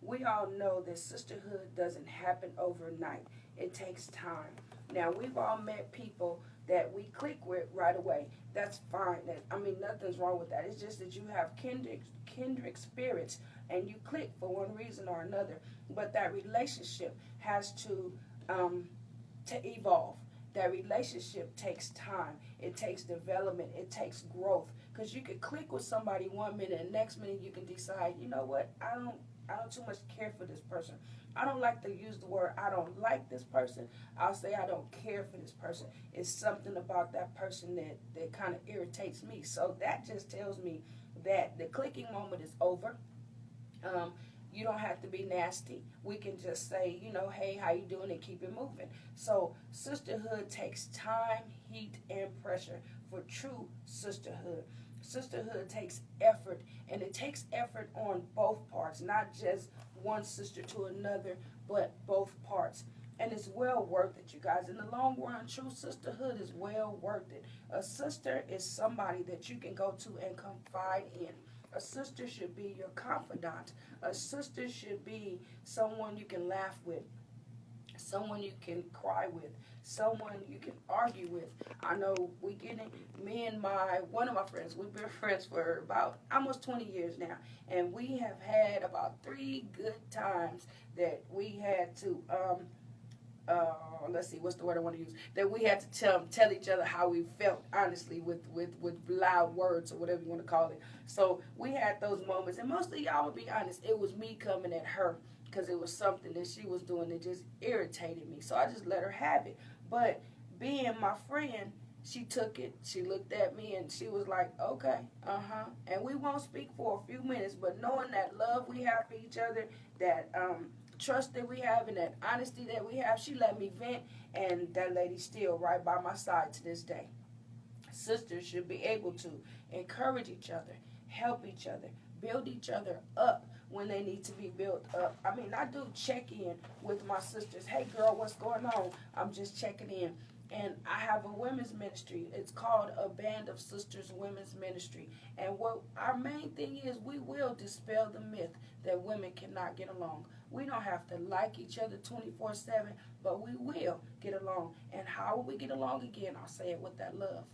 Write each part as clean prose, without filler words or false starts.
we all know that sisterhood doesn't happen overnight. It takes time. Now, we've all met people that we click with right away. That's fine. I mean, nothing's wrong with that. It's just that you have kindred spirits and you click for one reason or another. But that relationship has to evolve. That relationship takes time. It takes development. It takes growth. Because you could click with somebody one minute, and next minute you can decide, you know what? I don't too much care for this person. I don't like to use the word I don't like this person. I'll say I don't care for this person. It's something about that person that kind of irritates me. So that just tells me that the clicking moment is over. Um, you don't have to be nasty. We can just say, hey, how you doing, and keep it moving. So sisterhood takes time, heat, and pressure for true sisterhood. Sisterhood takes effort, and it takes effort on both parts, not just one sister to another, but both parts. And it's well worth it, you guys. In the long run, true sisterhood is well worth it. A sister is somebody that you can go to and confide in. A sister should be your confidant. A sister should be someone you can laugh with, someone you can cry with, someone you can argue with. I know me and one of my friends, we've been friends for about almost 20 years now, and we have had about 3 good times that we had to let's see, what's the word I want to use? That we had to tell each other how we felt, honestly, with loud words or whatever you want to call it. So we had those moments, and mostly, y'all will be honest, it was me coming at her because it was something that she was doing that just irritated me. So I just let her have it. But being my friend, she took it. She looked at me and she was like, "Okay, And we won't speak for a few minutes, but knowing that love we have for each other, that trust that we have, and that honesty that we have, she let me vent, and that lady's still right by my side to this day. Sisters should be able to encourage each other, help each other, build each other up when they need to be built up. I mean, I do check in with my sisters. Hey, girl, what's going on? I'm just checking in. And I have a women's ministry. It's called A Band of Sisters Women's Ministry. And what our main thing is, we will dispel the myth that women cannot get along. We don't have to like each other 24/7, but we will get along. And how will we get along again? I'll say it with that love,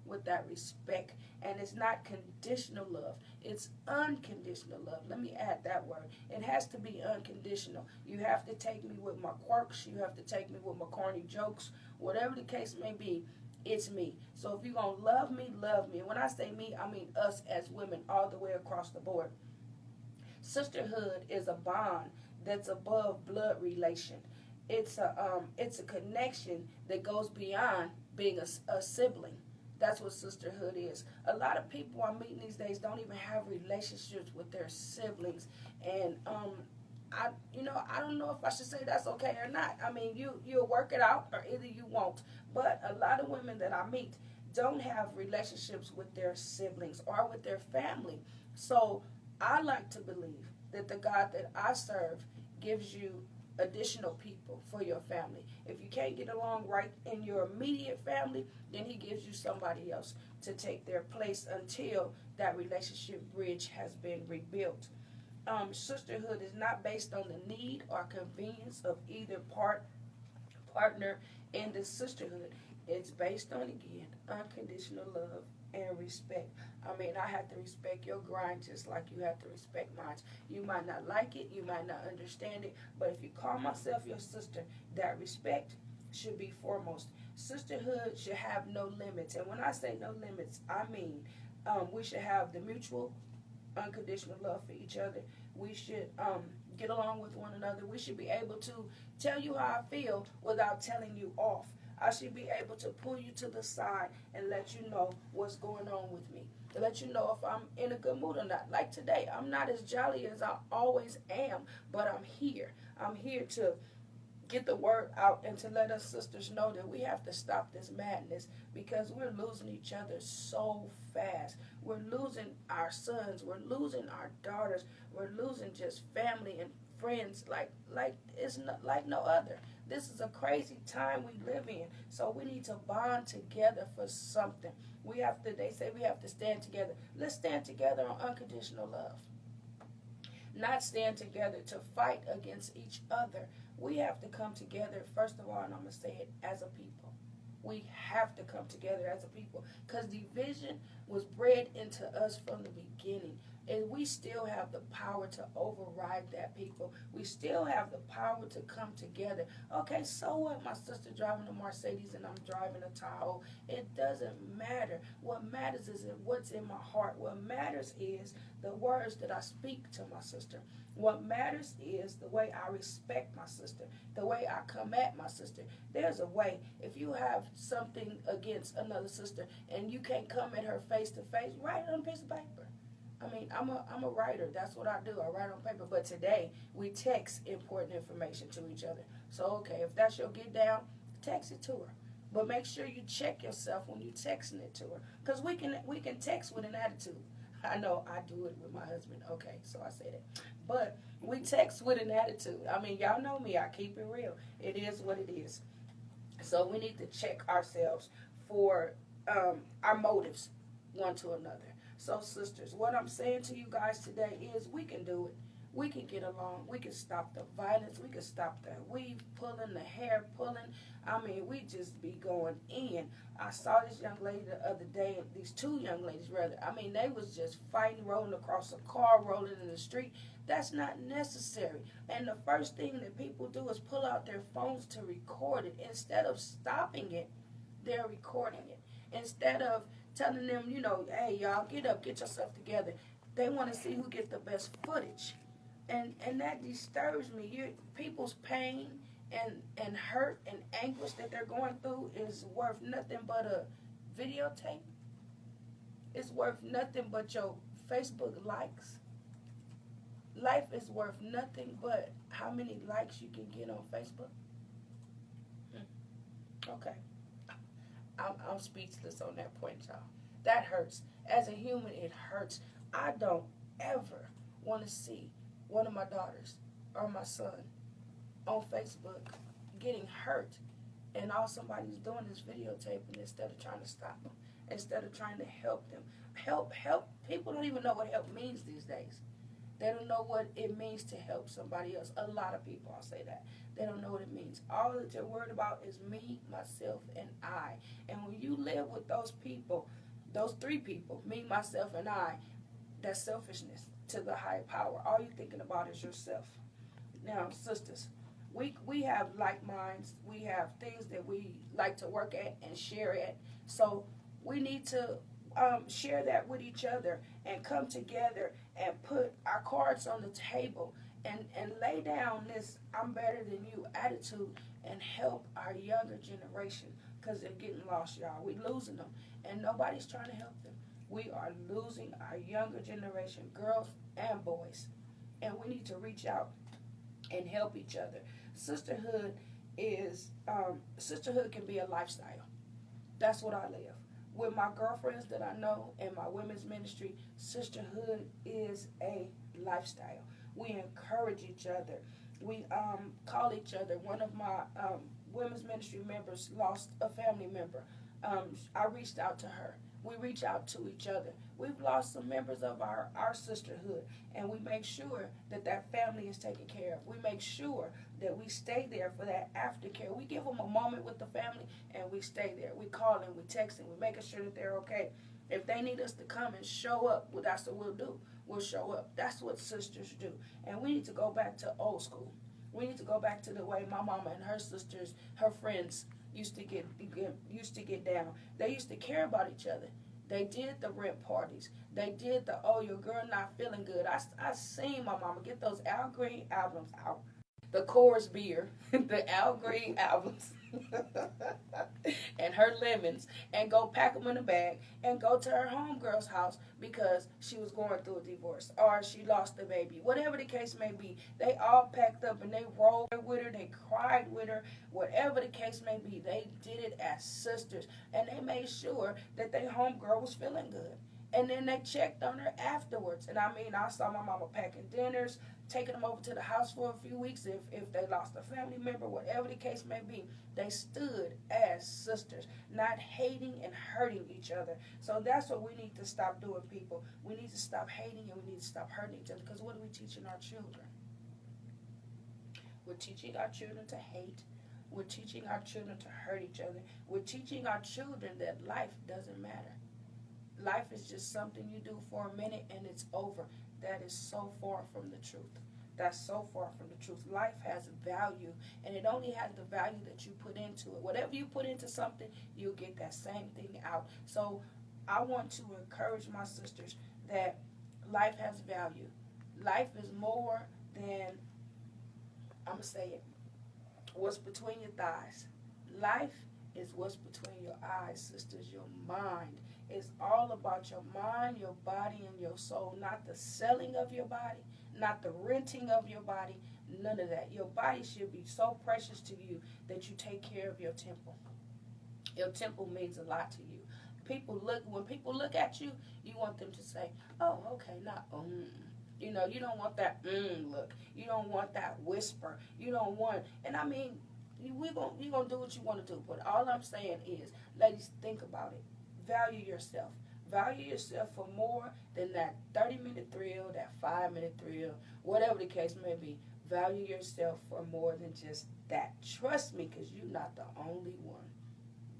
with that respect. And it's not conditional love, it's unconditional love. Let me add that word. It has to be unconditional. You have to take me with my quirks, you have to take me with my corny jokes, whatever the case may be. It's me. So if you're going to love me, love me. And when I say me, I mean us as women all the way across the board. Sisterhood is a bond that's above blood relation. It's a connection that goes beyond being a sibling. That's what sisterhood is. A lot of people I'm meeting these days don't even have relationships with their siblings, and I don't know if I should say that's okay or not. I mean, you'll work it out, or either you won't. But a lot of women that I meet don't have relationships with their siblings or with their family. So I like to believe that the God that I serve gives you additional people for your family. If you can't get along right in your immediate family, then he gives you somebody else to take their place until that relationship bridge has been rebuilt. Sisterhood is not based on the need or convenience of either partner in the sisterhood. It's based on, again, unconditional love and respect. I mean, I have to respect your grind just like you have to respect mine. You might not like it, you might not understand it, but if you call myself your sister, that respect should be foremost. Sisterhood should have no limits. And when I say no limits, I mean we should have the mutual, unconditional love for each other. We should get along with one another. We should be able to tell you how I feel without telling you off. I should be able to pull you to the side and let you know what's going on with me. To let you know if I'm in a good mood or not. Like today, I'm not as jolly as I always am, but I'm here. I'm here to get the word out and to let us sisters know that we have to stop this madness because we're losing each other so fast. We're losing our sons, we're losing our daughters, we're losing just family and friends like it's not like no other. This is a crazy time we live in. So we need to bond together for something. They say we have to stand together. Let's stand together on unconditional love. not stand together to fight against each other. We have to come together, first of all, and I'm going to say it, as a people. We have to come together as a people, because division was bred into us from the beginning. And we still have the power to override that, people. We still have the power to come together. Okay, so what? My sister driving a Mercedes and I'm driving a Tahoe. It doesn't matter. What matters is what's in my heart. What matters is the words that I speak to my sister. What matters is the way I respect my sister, the way I come at my sister. There's a way. If you have something against another sister and you can't come at her face to face, write it on a piece of paper. I mean, I'm a writer. That's what I do. I write on paper. But today, we text important information to each other. So, okay, if that's your get down, text it to her. But make sure you check yourself when you're texting it to her. Because we can text with an attitude. I know I do it with my husband. Okay, so I say that. But we text with an attitude. I mean, y'all know me. I keep it real. It is what it is. So we need to check ourselves for our motives one to another. So, sisters, what I'm saying to you guys today is we can do it. We can get along. We can stop the violence. We can stop the weave pulling, the hair pulling. I mean, we just be going in. I saw this young lady the other day, these two young ladies, rather. I mean, they was just fighting, rolling across a car, rolling in the street. That's not necessary. And the first thing that people do is pull out their phones to record it. Instead of stopping it, they're recording it. Instead of telling them, you know, hey, y'all, get up, get yourself together. They want to see who get the best footage. And that disturbs me. People's pain and hurt and anguish that they're going through is worth nothing but a videotape. It's worth nothing but your Facebook likes. Life is worth nothing but how many likes you can get on Facebook. Okay. I'm speechless on that point, y'all. That hurts. As a human, it hurts. I don't ever want to see one of my daughters or my son on Facebook getting hurt, and all somebody's doing is videotaping instead of trying to stop them, instead of trying to help them. Help. People don't even know what help means these days. They don't know what it means to help somebody else. A lot of people, I'll say that. They don't know what it means. All that they're worried about is me, myself, and I. And when you live with those people, those three people, me, myself, and I, that's selfishness to the higher power. All you're thinking about is yourself. Now, sisters, we have like minds. We have things that we like to work at and share at. So we need to share that with each other and come together and put our cards on the table and lay down this I'm better than you attitude and help our younger generation, because they're getting lost, y'all. We're losing them, and nobody's trying to help them. We are losing our younger generation, girls and boys, and we need to reach out and help each other. Sisterhood sisterhood can be a lifestyle. That's what I live. With my girlfriends that I know in my women's ministry, sisterhood is a lifestyle. We encourage each other. We call each other. One of my women's ministry members lost a family member. I reached out to her. We reach out to each other. We've lost some members of our sisterhood, and we make sure that family is taken care of. We make sure that we stay there for that aftercare. We give them a moment with the family, and we stay there. We call them, we text them, we're making sure that they're okay. If they need us to come and show up, well, that's what we'll do. We'll show up. That's what sisters do. And we need to go back to old school. We need to go back to the way my mama and her sisters, her friends, used to get down. They used to care about each other. They did the rent parties. They did the, oh, your girl not feeling good. I seen my mama get those Al Green albums out. The Coors beer, the Al Green albums, and her lemons, and go pack them in a bag and go to her homegirl's house because she was going through a divorce or she lost a baby. Whatever the case may be, they all packed up and they rolled with her, they cried with her, whatever the case may be. They did it as sisters, and they made sure that their homegirl was feeling good. And then they checked on her afterwards. And I mean, I saw my mama packing dinners, taking them over to the house for a few weeks if they lost a family member, whatever the case may be. They stood as sisters, not hating and hurting each other. So that's what we need to stop doing, people. We need to stop hating and we need to stop hurting each other, because what are we teaching our children? We're teaching our children to hate. We're teaching our children to hurt each other. We're teaching our children that life doesn't matter. Life is just something you do for a minute and it's over. That is so far from the truth. That's so far from the truth. Life has value, and it only has the value that you put into it. Whatever you put into something, you'll get that same thing out. So I want to encourage my sisters that life has value. Life is more than, I'm going to say it, what's between your thighs. Life is what's between your eyes, sisters, your mind. It's all about your mind, your body, and your soul, not the selling of your body, not the renting of your body, none of that. Your body should be so precious to you that you take care of your temple. Your temple means a lot to you. When people look at you, you want them to say, oh, okay, not You know, you don't want that look. You don't want that whisper. You don't want, and I mean, you're gonna do what you want to do. But all I'm saying is, ladies, think about it. Value yourself. Value yourself for more than that 30-minute thrill, that 5-minute thrill, whatever the case may be. Value yourself for more than just that. Trust me, because you're not the only one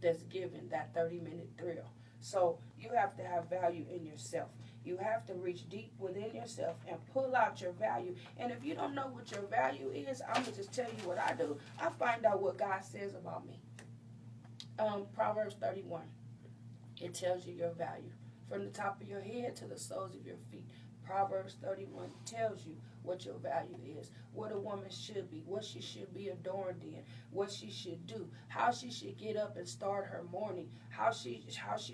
that's given that 30-minute thrill. So you have to have value in yourself. You have to reach deep within yourself and pull out your value. And if you don't know what your value is, I'm going to just tell you what I do. I find out what God says about me. Proverbs 31. It tells you your value. From the top of your head to the soles of your feet. Proverbs 31 tells you what your value is, what a woman should be, what she should be adorned in, what she should do, how she should get up and start her morning, how she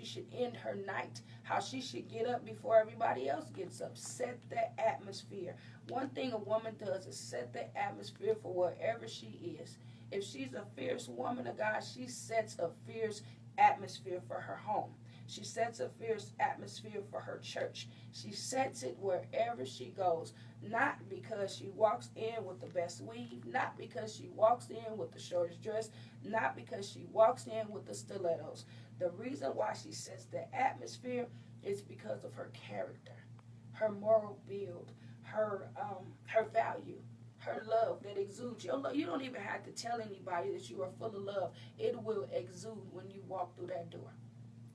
should end her night, how she should get up before everybody else gets up. Set the atmosphere. One thing a woman does is set the atmosphere for wherever she is. If she's a fierce woman of God, she sets a fierce atmosphere for her home. She sets a fierce atmosphere for her church. She sets it wherever she goes. Not because she walks in with the best weave, not because she walks in with the shortest dress, not because she walks in with the stilettos. The reason why she sets the atmosphere is because of her character, her moral build, her value, her love that exudes. You don't even have to tell anybody that you are full of love. It will exude when you walk through that door.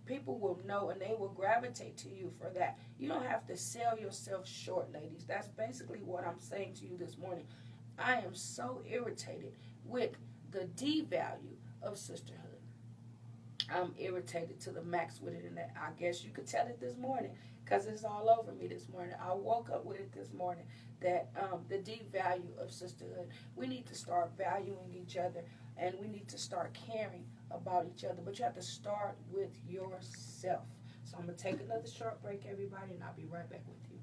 People will know and they will gravitate to you for that. You don't have to sell yourself short, ladies. That's basically what I'm saying to you this morning. I am so irritated with the devalue of sisterhood. I'm irritated to the max with it, and I guess you could tell it this morning because it's all over me this morning. I woke up with it this morning, that the devalue of sisterhood. We need to start valuing each other, and we need to start caring about each other, but you have to start with yourself. So I'm going to take another short break, everybody, and I'll be right back with you.